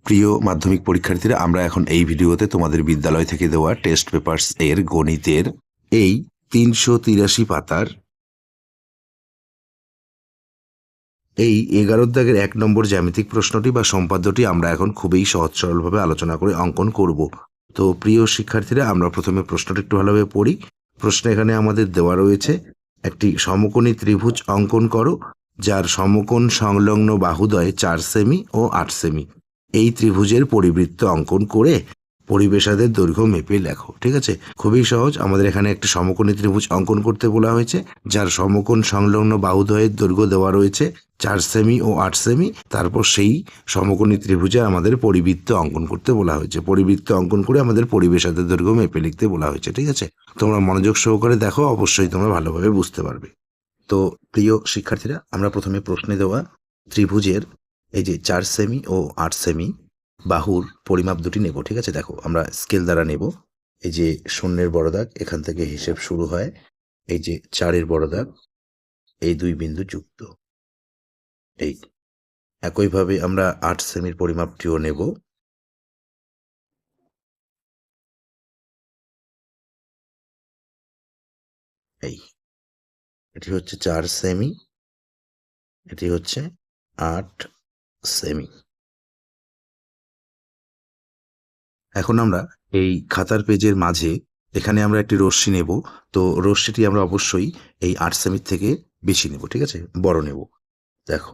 প্রিয় মাধ্যমিক পরীক্ষার্থীরা, আমরা এখন এই ভিডিওতে তোমাদের বিদ্যালয় থেকে দেওয়া টেস্ট পেপারস এর গণিতের এই 383 পাতার এই 11 দাগের 1 নম্বর জ্যামিতিক প্রশ্নটি বা সম্পাদ্যটি আমরা এখন খুবই সহজ সরলভাবে আলোচনা করে অঙ্কন করব। তো প্রিয় শিক্ষার্থীরা, আমরা প্রথমে প্রশ্নটি একটু ভালোভাবে পড়ি। প্রশ্ন এখানে আমাদের দেওয়া রয়েছে, একটি সমকোণী ত্রিভুজ অঙ্কন করো যার সমকোণ সংলগ্ন বাহুদ্বয় 4 সেমি ও 8 সেমি। এই ত্রিভুজের পরিবৃত্ত অঙ্কন করে পরিবেশাদের দৈর্ঘ্য মেপে লেখো। ঠিক আছে, খুবই সহজ। আমাদের এখানে একটি সমকোণী ত্রিভুজ অঙ্কন করতে বলা হয়েছে যার সমকোণ সংলগ্ন বাহুদ্বয়ের দৈর্ঘ্য দেওয়া রয়েছে 4 সেমি ও 8 সেমি। তারপর সেই সমকোণী ত্রিভুজে আমাদের পরিবৃত্ত অঙ্কন করতে বলা হয়েছে। পরিবৃত্ত অঙ্কন করে আমাদের পরিবেশাদের দৈর্ঘ্য মেপে লিখতে বলা হয়েছে। ঠিক আছে, তোমরা মনোযোগ সহকারে দেখো, অবশ্যই তোমরা ভালোভাবে বুঝতে পারবে। তো প্রিয় শিক্ষার্থীরা, আমরা প্রথমে প্রশ্নে দেওয়া ত্রিভুজের এই যে 4 সেমি ও 8 সেমি বাহুর পরিমাপ দুটি নেব। ঠিক আছে, দেখো আমরা স্কেল দ্বারা নেব। এই যে শূন্যের বড় দাগ, এখান থেকে হিসেব শুরু হয়। এই যে 4-এর বড় দাগ, এই 2 বিন্দু যুক্ত। এই একইভাবে আমরা 8 সেমির পরিমাপটিও নেব। এই এটি হচ্ছে 4 সেমি, এটি হচ্ছে 8 সেমি। এখন আমরা এই খাতার পেজের মাঝে এখানে আমরা একটি রশ্মি নেব। তো রশ্মিটি আমরা অবশ্যই এই 8 সেমির থেকে বেশি নেব। ঠিক আছে, বড় নেব। দেখো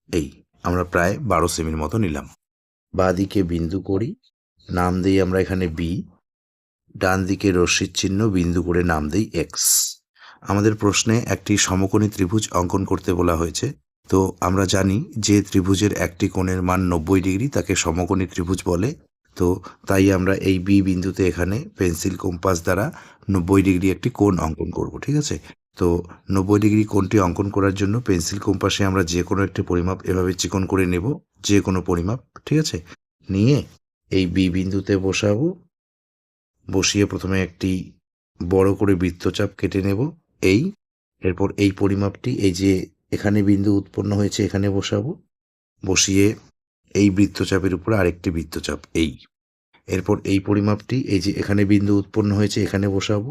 এই আমরা প্রায় 12 সেমির মতো নিলাম। বাঁ দিকে বিন্দু করি, নাম দিই আমরা এখানে বি। ডান দিকে রশ্মির চিহ্ন, বিন্দু করে নাম দেই এক্স। আমাদের প্রশ্নে একটি সমকোণী ত্রিভুজ অঙ্কন করতে বলা হয়েছে। তো আমরা জানি যে ত্রিভুজের একটি কোণের মান 90 ডিগ্রি তাকে সমকোণী ত্রিভুজ বলে। তো তাই আমরা এই বি বিন্দুতে এখানে পেন্সিল কম্পাস দ্বারা 90 ডিগ্রি একটি কোণ অঙ্কন করব। ঠিক আছে, তো 90 ডিগ্রি কোণটি অঙ্কন করার জন্য পেন্সিল কম্পাসে আমরা যে কোনো একটি পরিমাপ এভাবে চিকন করে নেব, যে কোনো পরিমাপ। ঠিক আছে, নিয়ে এই বি বিন্দুতে বসাবো। বসিয়ে প্রথমে একটি বড় করে বৃত্তচাপ কেটে নেব। এরপর এই পরিমাপটি এই যে এখানে বিন্দু উৎপন্ন হয়েছে এখানে বসাবো। বসিয়ে এই বৃত্তচাপের উপর আরেকটি বৃত্তচাপ। এরপর এই পরিমাপটি এই যে এখানে বিন্দু উৎপন্ন হয়েছে এখানে বসাবো।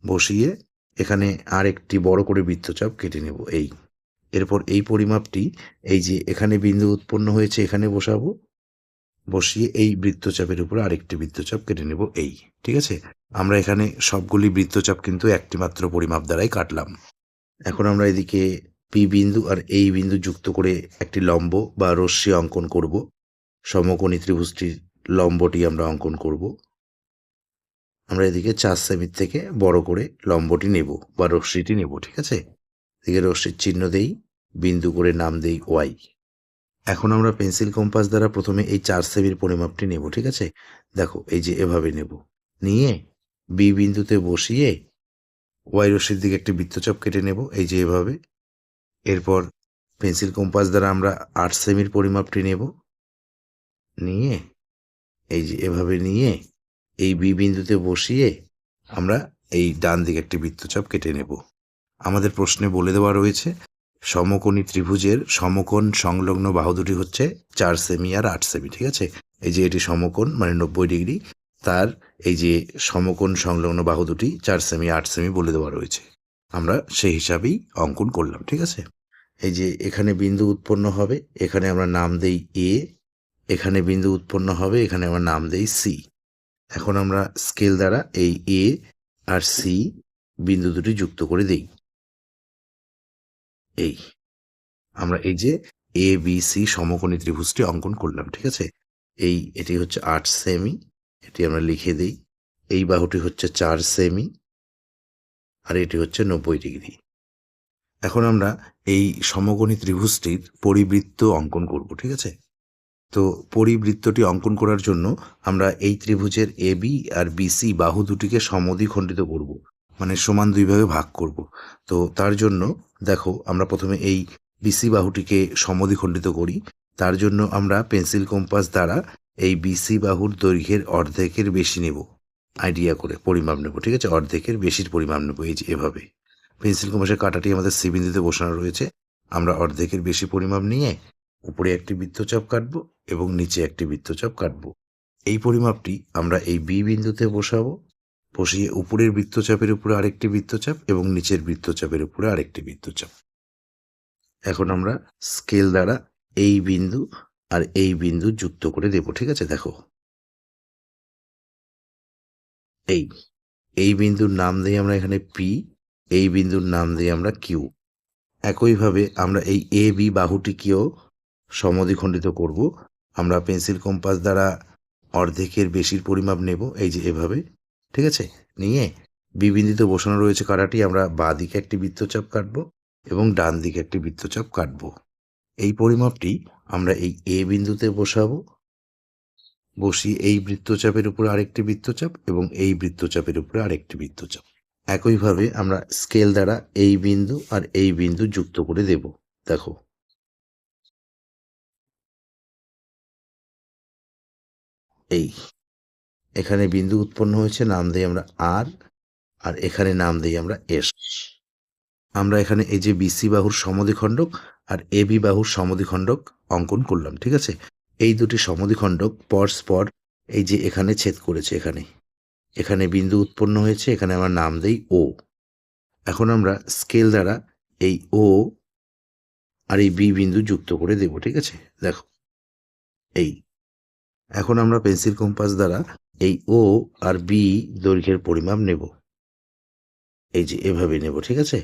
বসিয়ে এখানে আরেকটি বড় করে বৃত্তচাপ কেটে নেব। এরপর এই পরিমাপটি এই যে এখানে বিন্দু উৎপন্ন হয়েছে এখানে বসাবো। বসিয়ে এই বৃত্তচাপের উপর আরেকটি বৃত্তচাপ কেটে নেব। ঠিক আছে, আমরা এখানে সবগুলি বৃত্তচাপ কিন্তু একটি মাত্র পরিমাপ দ্বারাই কাটলাম। এখন আমরা এদিকে পি বিন্দু আর এই বিন্দু যুক্ত করে একটি লম্ব বা রশ্মি অঙ্কন করব। সমকোণী ত্রিভুজটির লম্বটি আমরা অঙ্কন করব। আমরা এদিকে 4 সেমির থেকে বড় করে লম্বটি নেব বা রশ্মিটি নেব। ঠিক আছে, এদিকে রশ্মির চিহ্ন দেই, বিন্দু করে নাম দেই ওয়াই। এখন আমরা পেন্সিল কম্পাস দ্বারা প্রথমে এই 4 সেমির পরিমাপটি নেব। ঠিক আছে, দেখো এই যে এভাবে নেব, নিয়ে বি বিন্দুতে বসিয়ে ওয়াই রশ্মির দিকে একটি বৃত্তচাপ কেটে নেব, এই যে এভাবে। এরপর পেন্সিল কম্পাস দ্বারা আমরা 8 সেমির পরিমাপটি নেব, নিয়ে এই যে এভাবে নিয়ে এই বি বিন্দুতে বসিয়ে আমরা এই ডান দিকে একটি বৃত্তচাপ কেটে নেব। আমাদের প্রশ্নে বলে দেওয়া রয়েছে সমকোণী ত্রিভুজের সমকোণ সংলগ্ন বাহু দুটি হচ্ছে 4 সেমি আর 8 সেমি। ঠিক আছে, এই যে এটি সমকোণ মানে 90 ডিগ্রি, তার এই যে সমকোণ সংলগ্ন বাহু দুটি 4 সেমি 8 সেমি বলে দেওয়া রয়েছে। আমরা সেই হিসাবেই অঙ্কন করলাম। ঠিক আছে, এই যে এখানে বিন্দু উৎপন্ন হবে, এখানে আমরা নাম দেই এ। এখানে বিন্দু উৎপন্ন হবে, এখানে আমরা নাম দেই সি। এখন আমরা স্কেল দ্বারা এই এ আর সি বিন্দু দুটি যুক্ত করে দেই। আমরা এই যে এ বি সি সমকোণী ত্রিভুজটি অঙ্কন করলাম। ঠিক আছে, এটি হচ্ছে 8 সেমি, এটি আমরা লিখে দেই। এই বাহুটি হচ্ছে 4 সেমি আর এটি হচ্ছে 90 ডিগ্রি। এখন আমরা এই সমকোণী ত্রিভুজটির পরিবৃত্ত অঙ্কন করব। ঠিক আছে, তো পরিবৃত্তটি অঙ্কন করার জন্য আমরা এই ত্রিভুজের এ বি আর বিসি বাহু দুটিকে সমদ্বিখণ্ডিত করব, মানে সমান 2 ভাগে ভাগ করব। তো তার জন্য দেখো আমরা প্রথমে এই বিসি বাহুটিকে সমদ্বিখণ্ডিত করি। তার জন্য আমরা পেন্সিল কম্পাস দ্বারা এই বিসি বাহুর দৈর্ঘ্যের অর্ধেকের বেশি নেব, আইডিয়া করে পরিমাপ নেব। ঠিক আছে, অর্ধেকের বেশির পরিমাপ নেব। এই যে এভাবে পেন্সিল কম্পাসের কাঁটাটি আমাদের সি বিন্দুতে বসানো রয়েছে। আমরা অর্ধেকের বেশি পরিমাপ নিয়ে উপরে একটি বৃত্তচাপ কাটবো, এবং নিচে একটি বৃত্তচাপ কাটবো। এই পরিমাপটি আমরা এই বি বিন্দুতে বসাবো, বসিয়ে উপরের বৃত্তচাপের উপরে আরেকটি বৃত্তচাপ এবং নিচের বৃত্তচাপের উপরে আরেকটি বৃত্তচাপ। এখন আমরা স্কেল দ্বারা এই বিন্দু আর এই বিন্দু যুক্ত করে দেব। ঠিক আছে, দেখো এই বিন্দুর নাম দিই আমরা এখানে পি, এই বিন্দুর নাম দিই আমরা কিউ। একইভাবে আমরা এই এ বি বাহুটিকেও সমদ্বিখণ্ডিত করব। আমরা পেন্সিল কম্পাস দ্বারা অর্ধেকের বেশির পরিমাপ নেব, এই যে এভাবে। ঠিক আছে, নিয়ে বি বিন্দুতে বসানো রয়েছে কাঁটাটি, আমরা বাঁ দিকে একটি বৃত্তচাপ কাটবো এবং ডান দিকে একটি বৃত্তচাপ কাটবো। এই পরিমাপটি আমরা এই এ বিন্দুতে বসাবো, বসিয়ে এই বৃত্তচাপের উপরে আরেকটি বৃত্তচাপ এবং এই বৃত্তচাপের উপরে আরেকটি বৃত্তচাপ। একইভাবে আমরা স্কেল দ্বারা এই বিন্দু আর এই বিন্দু যুক্ত করে দেব। দেখো এখানে বিন্দু উৎপন্ন হয়েছে, নাম দিই আমরা আর, আর এখানে নাম দিই আমরা এস। আমরা এখানে এই যে বিসি বাহুর সমদ্বিখণ্ডক আর এবি বাহুর সমদ্বিখণ্ডক অঙ্কন করলাম। ঠিক আছে, এই দুটি সমদ্বিখণ্ডক পরস্পর এই যে এখানে ছেদ করেছে, এখানে বিন্দু উৎপন্ন হয়েছে, এখানে আমার নাম দেই ও। এখন আমরা স্কেল দ্বারা এই ও আর এই বি বিন্দু যুক্ত করে দেব। ঠিক আছে, দেখো এখন আমরা পেন্সিল কম্পাস দ্বারা এই ও আর বি দৈর্ঘ্যের পরিমাপ নেব, এই যে এভাবে নেব। ঠিক আছে,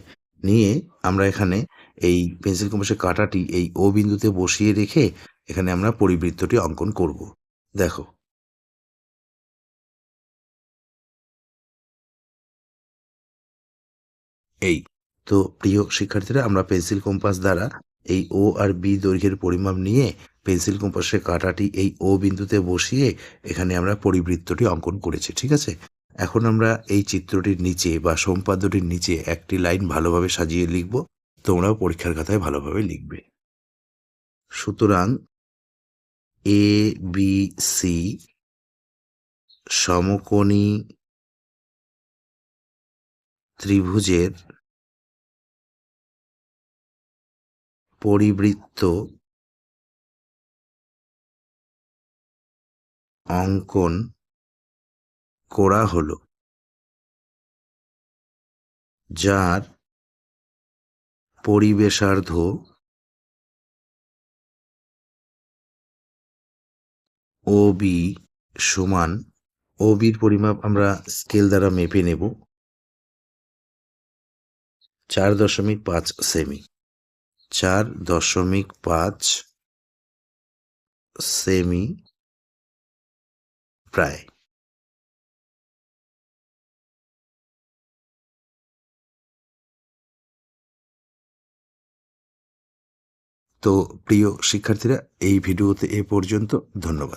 নিয়ে আমরা এখানে এই পেন্সিল কম্পাসের কাঁটাটি এই ও বিন্দুতে বসিয়ে রেখে এখানে আমরা পরিবৃত্তটি অঙ্কন করব। দেখো তো প্রিয় শিক্ষার্থীরা, আমরা পেন্সিল কম্পাস দ্বারা এই ও আর বি দৈর্ঘ্যের পরিমাপ নিয়ে পেন্সিল কম্পাসের কাঁটাটি এই ও বিন্দুতে বসিয়ে এখানে আমরা পরিবৃত্তটি অঙ্কন করেছি। ঠিক আছে, এখন আমরা এই চিত্রটির নিচে বা সম্পাদ্যটির নিচে একটি লাইন ভালোভাবে সাজিয়ে লিখব। তোমরাও পরীক্ষার খাতায় ভালোভাবে লিখবে। সুতরাং এ বি সি সমকোণী ত্রিভুজের পরিবৃত্ত অঙ্কন করা হলো, যার পরিবেশার্ধ ও বি সমান, ও বির পরিমাপ আমরা স্কেল দ্বারা মেপে নেব 4.5 সেমি। 4.5 সেমি প্রায়। তো প্রিয় শিক্ষার্থীরা, এই ভিডিওতে এ পর্যন্ত। ধন্যবাদ।